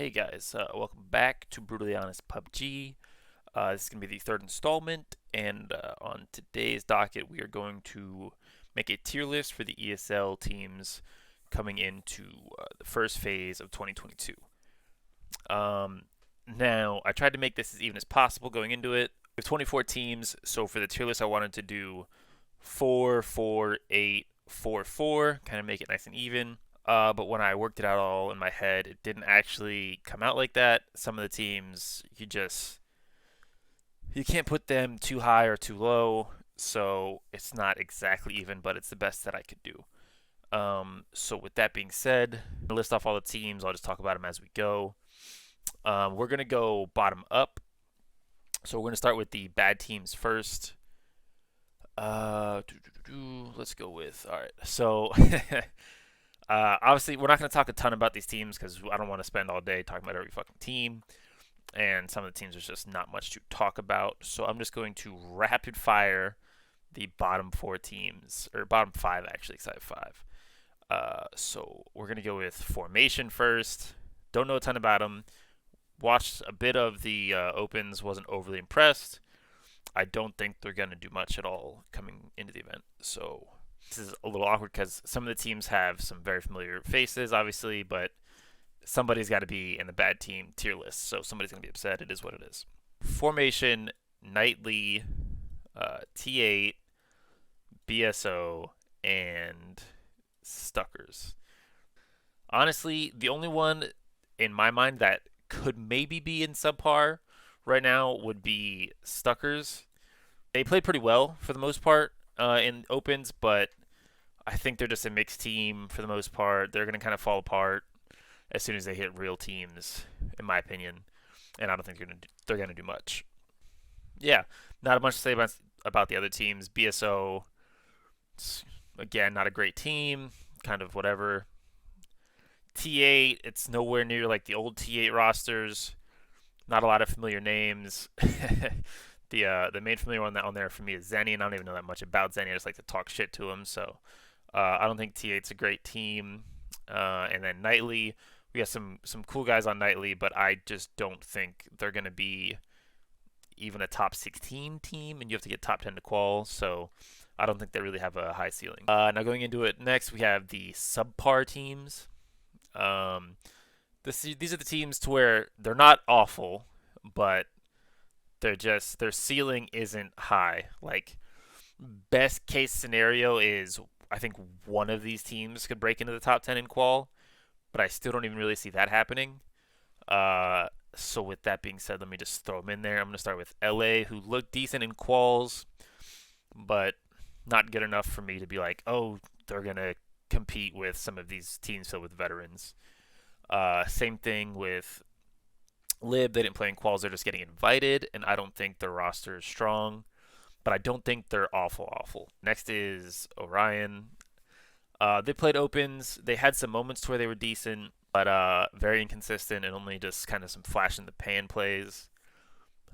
Hey guys, welcome back to Brutally Honest PUBG. This is going to be the third installment, and on today's docket, we are going to make a tier list for the ESL teams coming into the first phase of 2022. Now, I tried to make this as even as possible going into it. We have 24 teams, so for the tier list, I wanted to do 4, 4, 8, 4, 4, kind of make it nice and even. But when I worked it out all in my head, it didn't actually come out like that. Some of the teams, you can't put them too high or too low, so it's not exactly even, but it's the best that I could do. So with that being said, I'll list off all the teams. I'll just talk about them as we go. We're gonna go bottom up. So we're gonna start with the bad teams first. Let's go with all right. So. Obviously, we're not going to talk a ton about these teams because I don't want to spend all day talking about every fucking team. And some of the teams, there's just not much to talk about. So I'm just going to rapid fire the bottom four teams, or bottom five actually, because I have five. So we're going to go with formation first. Don't know a ton about them. Watched a bit of the opens, wasn't overly impressed. I don't think they're going to do much at all coming into the event. So this is a little awkward because some of the teams have some very familiar faces, obviously, but somebody's got to be in the bad team tier list, so somebody's going to be upset. It is what it is. Formation, Nightly, T8, BSO, and Stuckers. Honestly, the only one in my mind that could maybe be in subpar right now would be Stuckers. They played pretty well for the most part in opens, but I think they're just a mixed team for the most part. They're going to kind of fall apart as soon as they hit real teams, in my opinion. And I don't think they're going to do much. Yeah, not much to say about the other teams. BSO, again, not a great team. Kind of whatever. T8, it's nowhere near like the old T8 rosters. Not a lot of familiar names. The main familiar one on there for me is Zenny, and I don't even know that much about Zenny. I just like to talk shit to him. So I don't think T8's a great team. And then Nightly, we got some cool guys on Nightly, but I just don't think they're going to be even a top 16 team, and you have to get top 10 to qual. So I don't think they really have a high ceiling. Now going into it next, we have the subpar teams. These are the teams to where they're not awful, but their ceiling isn't high. Like, best case scenario is I think one of these teams could break into the top 10 in qual, but I still don't even really see that happening. So with that being said, let me just throw them in there. I'm going to start with LA, who look decent in quals, but not good enough for me to be like, oh, they're going to compete with some of these teams filled with veterans. Same thing with Lib. They didn't play in quals. They're just getting invited, and I don't think their roster is strong, but I don't think they're awful. Next is Orion. They played opens. They had some moments to where they were decent, but very inconsistent and only just kind of some flash in the pan plays.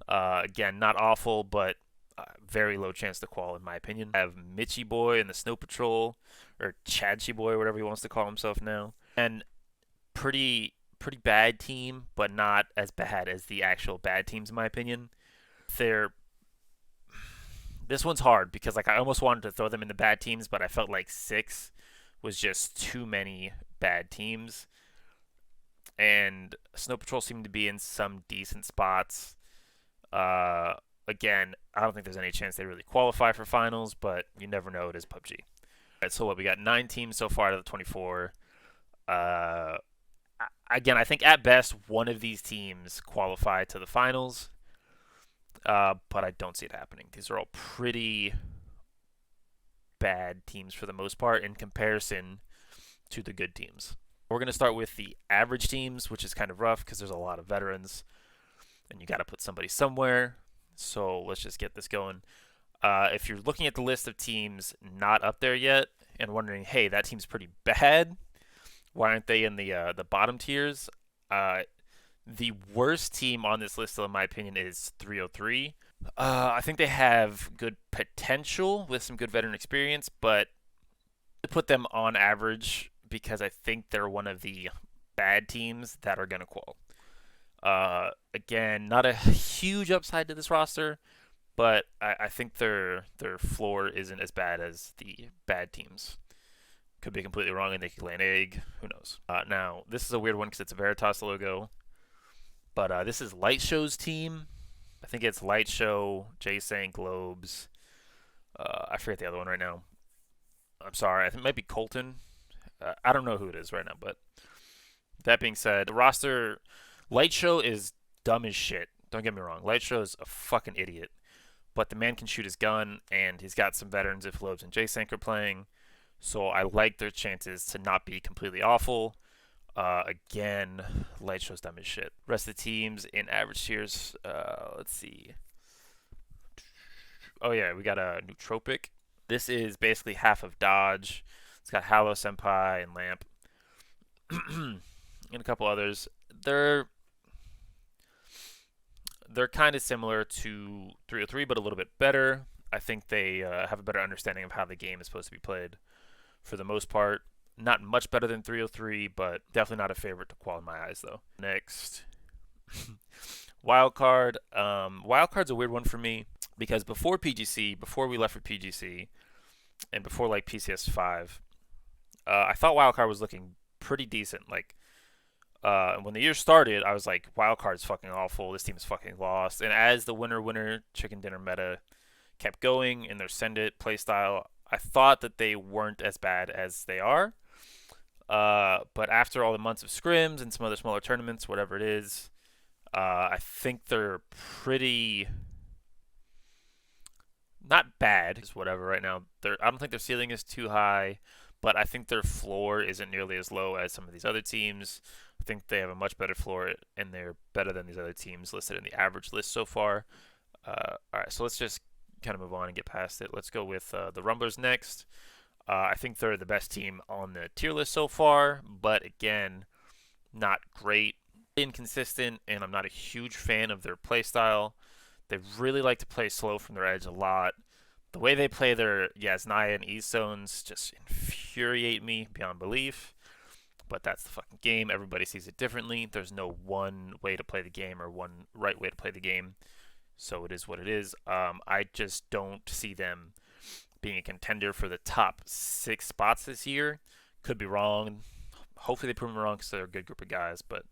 Again, not awful, but very low chance to qual in my opinion. I have Mitchy Boy and the Snow Patrol, or Chadchi Boy, whatever he wants to call himself now, and pretty bad team, but not as bad as the actual bad teams in my opinion. This one's hard because like I almost wanted to throw them in the bad teams, but I felt like 6 was just too many bad teams. And Snow Patrol seemed to be in some decent spots. Again, I don't think there's any chance they really qualify for finals, but you never know. It is PUBG. All right, so what, we got 9 teams so far out of the 24. Again, I think at best one of these teams qualify to the finals, but I don't see it happening. These are all pretty bad teams for the most part in comparison to the good teams. We're going to start with the average teams, which is kind of rough because there's a lot of veterans, and you got to put somebody somewhere. So let's just get this going. If you're looking at the list of teams not up there yet and wondering, hey, that team's pretty bad, why aren't they in the bottom tiers? The worst team on this list, in my opinion, is 303. I think they have good potential with some good veteran experience, but to put them on average because I think they're one of the bad teams that are going to qual. Again, not a huge upside to this roster, but I think their floor isn't as bad as the bad teams. Could be completely wrong, and they could lay an egg. Who knows? Now, this is a weird one because it's a Veritas logo, but this is Light Show's team. I think it's Light Show, J-Sank, Globes. I forget the other one right now. I'm sorry. I think it might be Colton. I don't know who it is right now, but that being said, the roster, Light Show is dumb as shit. Don't get me wrong. Light Show is a fucking idiot. But the man can shoot his gun, and he's got some veterans if Lobes and J-Sank are playing. So I like their chances to not be completely awful. Again, Light Show's dumb as shit. Rest of the teams in average tiers, let's see. Oh yeah, we got a Nootropic. This is basically half of Dodge. It's got Hallow Senpai and Lamp. And a couple others. They're kind of similar to 303, but a little bit better. I think they have a better understanding of how the game is supposed to be played for the most part. Not much better than 303, but definitely not a favorite to qual in my eyes, though. Next, Wildcard. Wildcard's a weird one for me because before PGC, before we left for PGC, and before like PCS 5, I thought Wildcard was looking pretty decent. Like, when the year started, I was like, Wildcard's fucking awful. This team is fucking lost. And as the winner chicken dinner meta kept going in their send it playstyle, I thought that they weren't as bad as they are. But after all the months of scrims and some other smaller tournaments, whatever it is, I think they're pretty not bad, just whatever right now. I don't think their ceiling is too high, but I think their floor isn't nearly as low as some of these other teams. I think they have a much better floor, and they're better than these other teams listed in the average list so far. All right, so let's just kind of move on and get past it. Let's go with the Rumblers next. I think they're the best team on the tier list so far, but again, not great, inconsistent, and I'm not a huge fan of their play style. They really like to play slow from their edge a lot. The way they play their Yasnaya and East zones just infuriate me beyond belief. But that's the fucking game. Everybody sees it differently. There's no one way to play the game or one right way to play the game. So it is what it is. I just don't see them being a contender for the top 6 spots this year. Could be wrong. Hopefully they prove me wrong because they're a good group of guys. But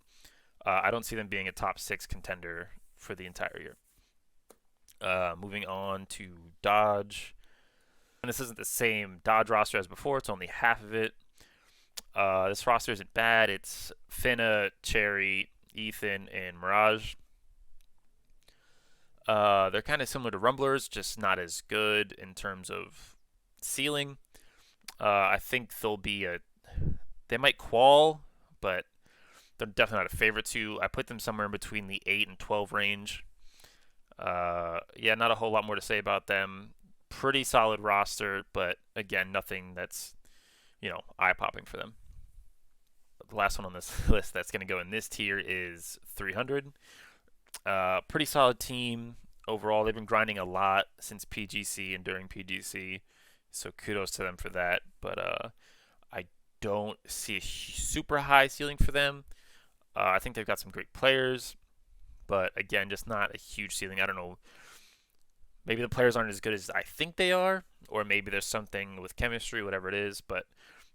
I don't see them being a top 6 contender for the entire year. Moving on to Dodge. And this isn't the same Dodge roster as before. It's only half of it. This roster isn't bad. It's Finna, Cherry, Ethan, and Mirage. They're kind of similar to Rumblers, just not as good in terms of ceiling. I think they might qual, but they're definitely not a favorite to. I put them somewhere in between the 8 and 12 range. Yeah, not a whole lot more to say about them. Pretty solid roster, but again, nothing that's, eye-popping for them. The last one on this list that's going to go in this tier is 300. Pretty solid team overall. They've been grinding a lot since PGC and during PGC, so kudos to them for that. But I don't see a super high ceiling for them. I think they've got some great players, but again, just not a huge ceiling. I don't know. Maybe the players aren't as good as I think they are, or maybe there's something with chemistry, whatever it is. But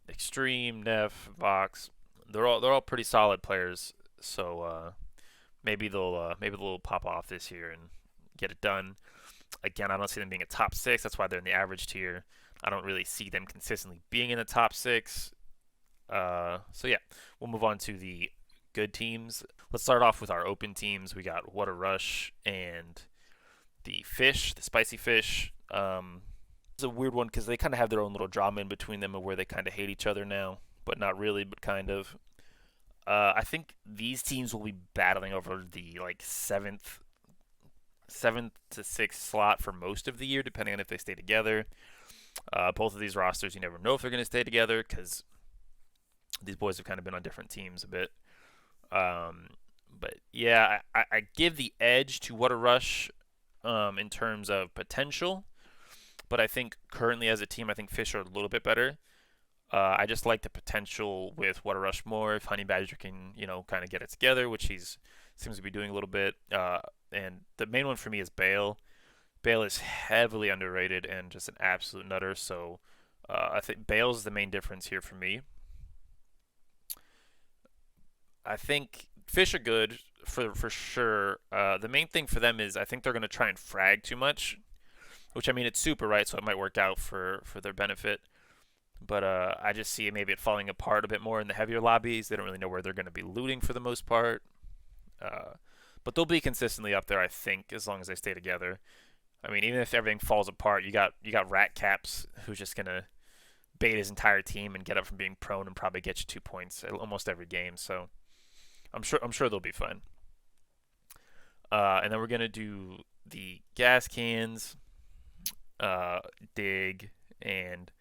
Extreme, Neff, Vox, they're all pretty solid players. So maybe they'll pop off this year and get it done. Again, I don't see them being a top 6. That's why they're in the average tier. I don't really see them consistently being in the top 6. So yeah, we'll move on to the good teams. Let's start off with our open teams. We got Water Rush and the Fish, the Spicy Fish. It's a weird one because they kind of have their own little drama in between them of where they kind of hate each other now, but not really, but kind of. I think these teams will be battling over the seventh to sixth slot for most of the year, depending on if they stay together. Both of these rosters, you never know if they're going to stay together because these boys have kind of been on different teams a bit. But yeah, I give the edge to Water Rush in terms of potential, but I think currently as a team, I think Fish are a little bit better. I just like the potential with Water Rush more. If Honey Badger can, kind of get it together, which he's seems to be doing a little bit. And the main one for me is Bale. Bale is heavily underrated and just an absolute nutter. So I think Bale's the main difference here for me. I think fish are good for sure. The main thing for them is I think they're going to try and frag too much, which I mean it's super right, so it might work out for their benefit. But I just see maybe it falling apart a bit more in the heavier lobbies. They don't really know where they're going to be looting for the most part. Uh, but they'll be consistently up there, I think, as long as they stay together. I mean, even if everything falls apart, you got Rat Caps who's just gonna bait his entire team and get up from being prone and probably get you 2 points almost every game. So I'm sure they'll be fine. And then we're gonna do the gas cans, uh, dig, and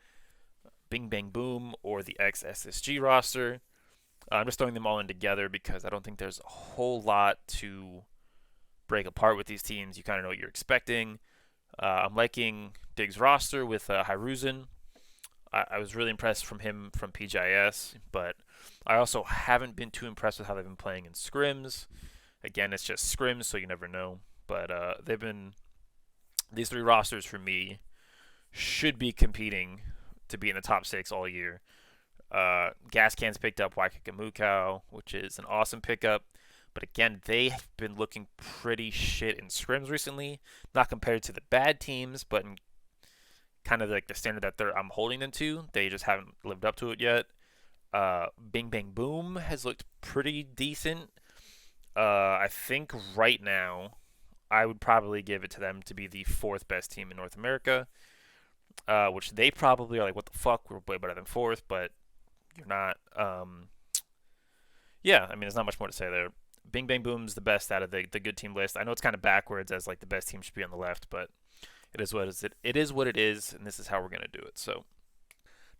Bing Bang Boom or the XSSG roster. I'm just throwing them all in together because I don't think there's a whole lot to break apart with these teams. You kind of know what you're expecting. I'm liking Diggs' roster with Hiruzen. I was really impressed from him from PGIS, but I also haven't been too impressed with how they've been playing in scrims. Again, it's just scrims, so you never know. But they've been these three rosters for me should be competing to be in the top six all year. Gas Cans picked up Waikakamukau, which is an awesome pickup. But again, they've been looking pretty shit in scrims recently. Not compared to the bad teams, but in kind of like the standard that I'm holding them to. They just haven't lived up to it yet. Bing Bang Boom has looked pretty decent. I think right now, I would probably give it to them to be the fourth best team in North America. Which they probably are like, what the fuck? We're way better than fourth, but you're not. Yeah, I mean, there's not much more to say there. Bing Bang Boom's the best out of the good team list. I know it's kind of backwards as like the best team should be on the left, but it is what it is what it is, and this is how we're gonna do it. So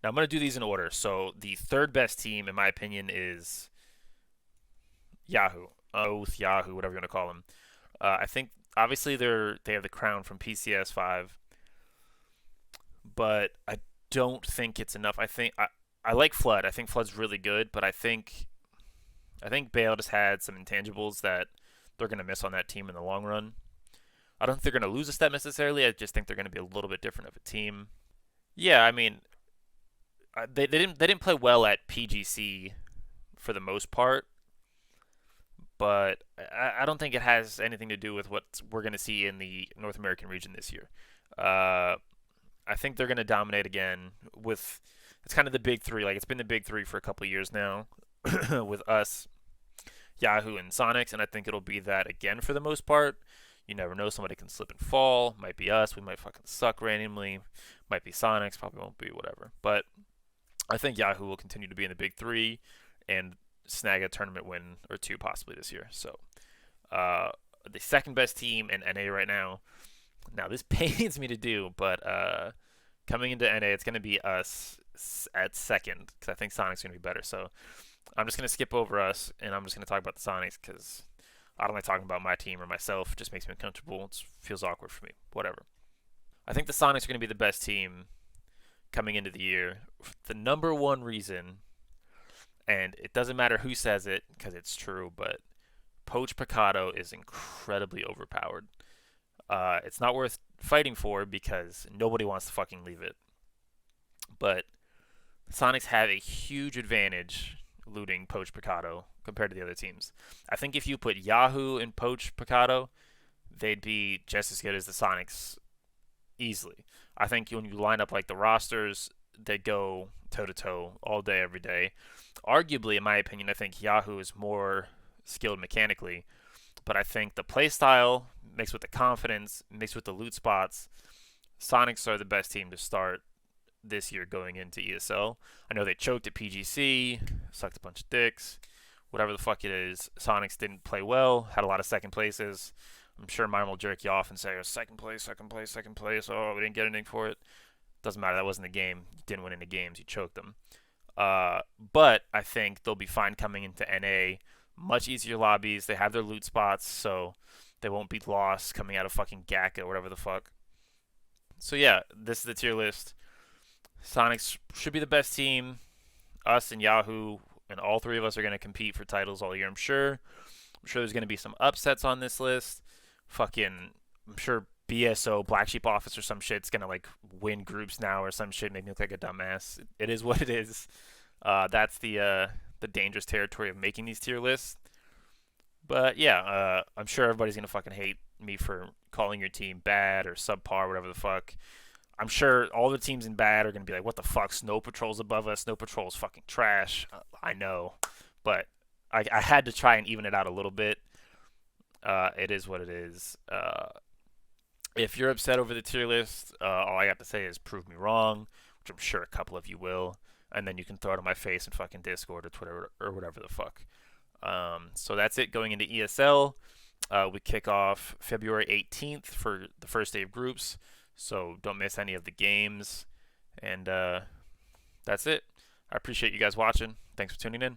now I'm gonna do these in order. So the third best team, in my opinion, is Yahoo. Oath, Yahoo, whatever you want to call them. I think obviously they have the crown from PCS 5, but I don't think it's enough. I like Flood. I think Flood's really good, but I think Bale just had some intangibles that they're going to miss on that team in the long run. I don't think they're going to lose a step necessarily. I just think they're going to be a little bit different of a team. Yeah, I mean, they didn't play well at PGC for the most part, but I don't think it has anything to do with what we're going to see in the North American region this year. Uh, I think they're going to dominate again with it's kind of the big three. Like it's been the big three for a couple of years now with us, Yahoo, and Sonics, and I think it'll be that again for the most part. You never know, somebody can slip and fall. Might be us. We might fucking suck randomly. Might be Sonics. Probably won't be, whatever. But I think Yahoo will continue to be in the big three and snag a tournament win or two possibly this year. So uh, the second best team in NA right now. Now this pains me to do, but coming into NA, it's going to be us at second because I think Sonic's going to be better. So I'm just going to skip over us and I'm just going to talk about the Sonics because I don't like talking about my team or myself. It just makes me uncomfortable. It feels awkward for me. Whatever. I think the Sonics are going to be the best team coming into the year. The number one reason, and it doesn't matter who says it because it's true, but Poach Picado is incredibly overpowered. It's not worth fighting for because nobody wants to fucking leave it. But the Sonics have a huge advantage looting Poach Picado compared to the other teams. I think if you put Yahoo and Poach Picado, they'd be just as good as the Sonics easily. I think when you line up like the rosters, they go toe to toe all day, every day. Arguably, in my opinion, I think Yahoo is more skilled mechanically, but I think the playstyle mixed with the confidence, mixed with the loot spots, Sonics are the best team to start this year going into ESL. I know they choked at PGC, sucked a bunch of dicks, whatever the fuck it is. Sonics didn't play well, had a lot of second places. I'm sure mine will jerk you off and say, oh, second place, second place, second place. Oh, we didn't get anything for it. Doesn't matter. That wasn't the game. You didn't win any games. You choked them. But I think they'll be fine coming into NA. Much easier lobbies. They have their loot spots, so they won't be lost coming out of fucking GACA or whatever the fuck. So yeah, this is the tier list. Sonics should be the best team. Us and Yahoo and all three of us are going to compete for titles all year, I'm sure. I'm sure there's going to be some upsets on this list. Fucking, I'm sure BSO, Black Sheep Office or some shit's going to like win groups now or some shit, make me look like a dumbass. It is what it is. That's the dangerous territory of making these tier lists. But yeah, I'm sure everybody's going to fucking hate me for calling your team bad or subpar, whatever the fuck. I'm sure all the teams in bad are going to be like, what the fuck? Snow Patrol's above us. Snow Patrol's fucking trash. I know. But I had to try and even it out a little bit. It is what it is. If you're upset over the tier list, all I got to say is prove me wrong, which I'm sure a couple of you will. And then you can throw it in my face in fucking Discord or Twitter or whatever the fuck. So that's it going into ESL. We kick off February 18th for the first day of groups. So don't miss any of the games. And that's it. I appreciate you guys watching. Thanks for tuning in.